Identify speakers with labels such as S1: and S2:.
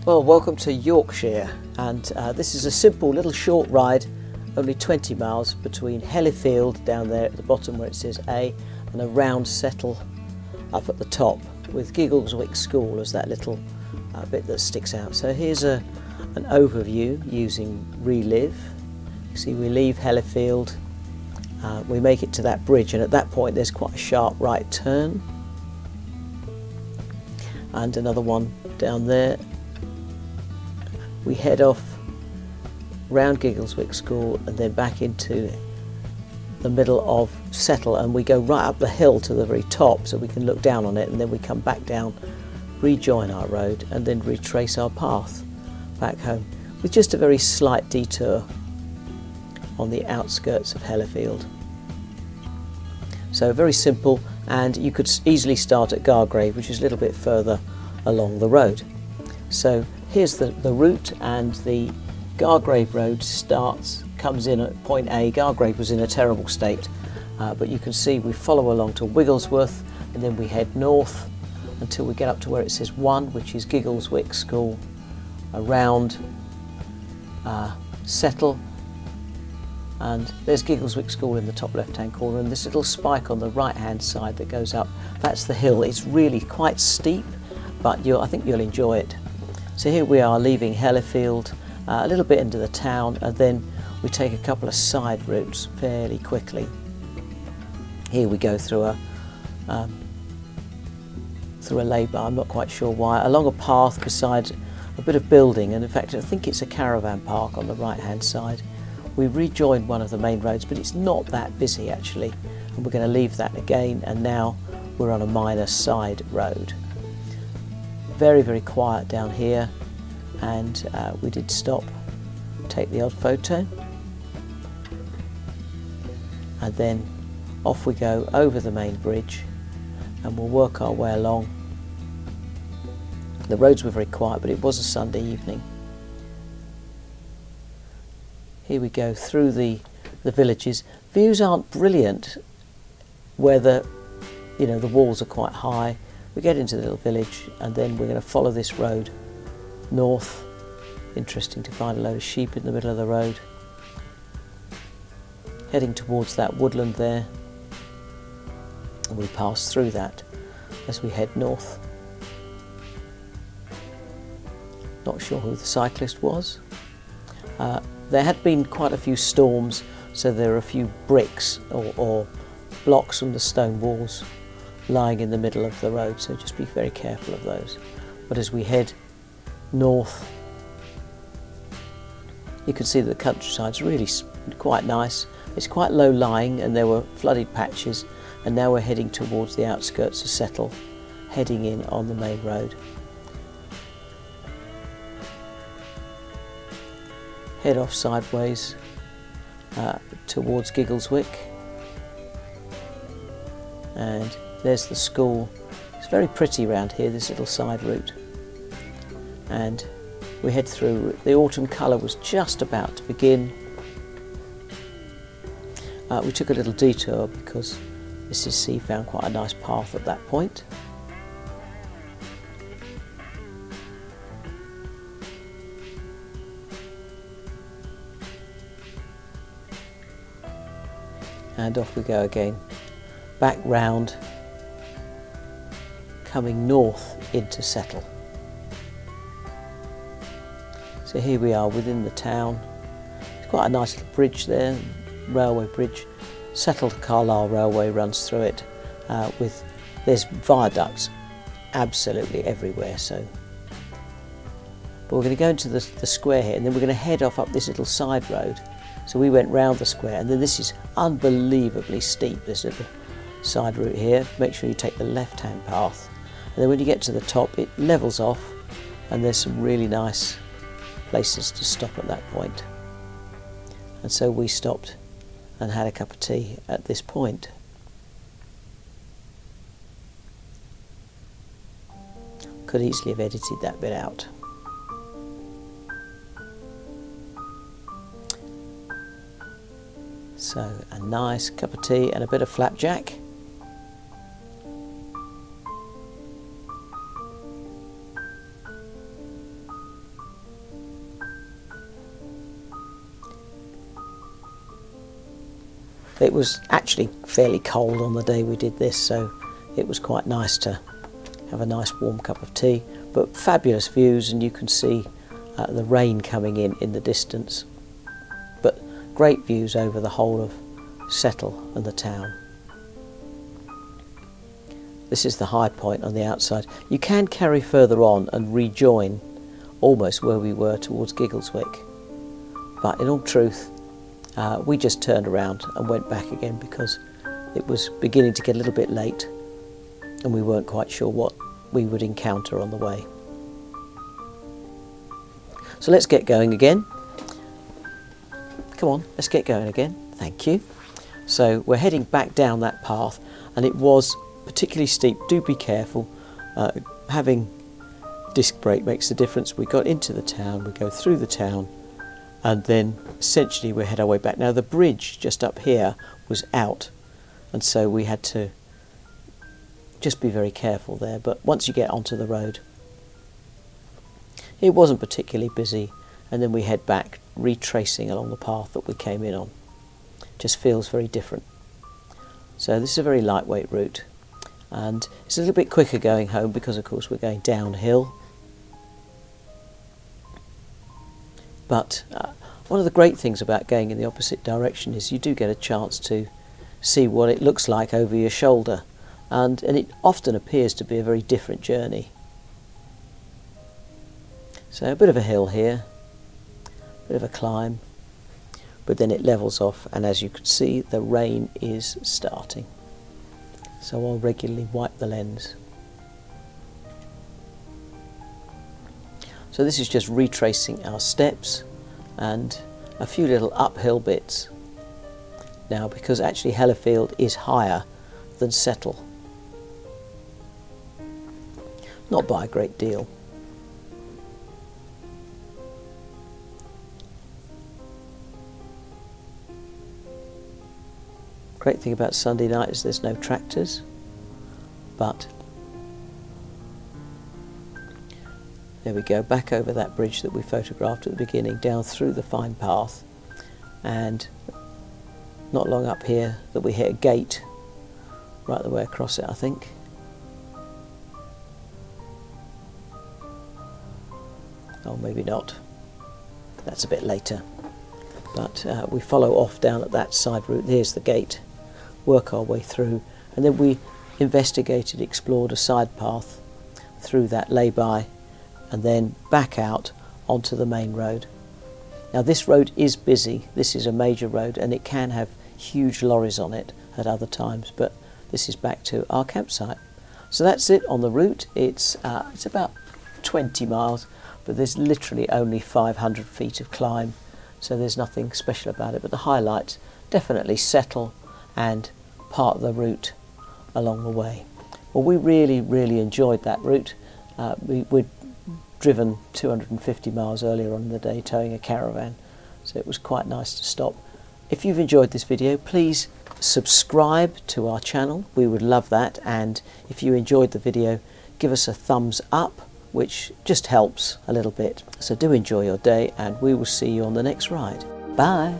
S1: Well, welcome to Yorkshire, and this is a simple little short ride, only 20 miles between Hellifield down there at the bottom where it says A, and a round Settle up at the top with Giggleswick School as that little bit that sticks out. So here's an overview using Relive. You see we leave Hellifield, we make it to that bridge, and at that point there's quite a sharp right turn and another one down there. We head off round Giggleswick School and then back into the middle of Settle, and we go right up the hill to the very top so we can look down on it, and then we come back down, rejoin our road and then retrace our path back home with just a very slight detour on the outskirts of Hellifield. So very simple, and you could easily start at Gargrave, which is a little bit further along the road. So here's the route, and the Gargrave road comes in at point A. Gargrave was in a terrible state, but you can see we follow along to Wigglesworth, and then we head north until we get up to where it says 1, which is Giggleswick School, around Settle, and there's Giggleswick School in the top left hand corner, and this little spike on the right hand side that goes up, that's the hill. It's really quite steep, but I think you'll enjoy it. So here we are leaving Hellifield, a little bit into the town, and then we take a couple of side routes fairly quickly. Here we go through a lay-by, I'm not quite sure why, along a path beside a bit of building, and in fact I think it's a caravan park on the right hand side. We rejoined one of the main roads, but it's not that busy actually, and we're going to leave that again, and now we're on a minor side road. Very, very quiet down here, and we did stop, take the odd photo, and then off we go over the main bridge, and we'll work our way along. The roads were very quiet, but it was a Sunday evening. Here we go through the villages. Views aren't brilliant where the walls are quite high. We get into the little village, and then we're going to follow this road north. Interesting to find a load of sheep in the middle of the road. Heading towards that woodland there, and we pass through that as we head north. Not sure who the cyclist was. There had been quite a few storms, so there are a few bricks or blocks from the stone walls lying in the middle of the road, so just be very careful of those. But as we head north, you can see that the countryside's really quite nice. It's quite low lying, and there were flooded patches, and now we're heading towards the outskirts of Settle, heading in on the main road. Head off sideways towards Giggleswick, and there's the school. It's very pretty round here, this little side route, and we head through. The autumn colour was just about to begin. We took a little detour because Mrs. C found quite a nice path at that point. And off we go again, back round, coming north into Settle. So here we are within the town. It's quite a nice little bridge there, railway bridge. Settle to Carlisle Railway runs through it, there's viaducts absolutely everywhere. So, but we're going to go into the square here, and then we're going to head off up this little side road. So we went round the square, and then this is unbelievably steep, this little side route here. Make sure you take the left-hand path, and then when you get to the top it levels off, and there's some really nice places to stop at that point. And so we stopped and had a cup of tea at this point. Could easily have edited that bit out. So a nice cup of tea and a bit of flapjack. It was actually fairly cold on the day we did this, so it was quite nice to have a nice warm cup of tea. But fabulous views, and you can see the rain coming in the distance. But great views over the whole of Settle and the town. This is the high point on the outside. You can carry further on and rejoin almost where we were towards Giggleswick. But in all truth, we just turned around and went back again because it was beginning to get a little bit late and we weren't quite sure what we would encounter on the way. So let's get going again. Come on, let's get going again. Thank you. So we're heading back down that path, and it was particularly steep. Do be careful. Having disc brake makes a difference. We got into the town, we go through the town, and then essentially we head our way back. Now the bridge just up here was out, and so we had to just be very careful there. But once you get onto the road, it wasn't particularly busy, and then we head back, retracing along the path that we came in on. Just feels very different. So this is a very lightweight route, and it's a little bit quicker going home because of course we're going downhill. But one of the great things about going in the opposite direction is you do get a chance to see what it looks like over your shoulder, and it often appears to be a very different journey. So a bit of a hill here, a bit of a climb, but then it levels off, and as you can see the rain is starting. So I'll regularly wipe the lens. So this is just retracing our steps and a few little uphill bits. Now because actually Hellifield is higher than Settle. Not by a great deal. Great thing about Sunday night is there's no tractors, but there we go, back over that bridge that we photographed at the beginning, down through the fine path, and not long up here that we hit a gate right the way across it, I think. Oh, maybe not. That's a bit later. But we follow off down at that side route. Here's the gate. Work our way through, and then we investigated, explored a side path through that lay-by, and then back out onto the main road. Now this road is busy. This is a major road, and it can have huge lorries on it at other times, but this is back to our campsite. So that's it on the route. It's about 20 miles, but there's literally only 500 feet of climb, so there's nothing special about it. But the highlights definitely Settle and part of the route along the way. Well, we really enjoyed that route. We'd driven 250 miles earlier on in the day towing a caravan, so it was quite nice to stop. If you've enjoyed this video, please subscribe to our channel. We would love that, and if you enjoyed the video, give us a thumbs up, which just helps a little bit. So do enjoy your day, and we will see you on the next ride. Bye.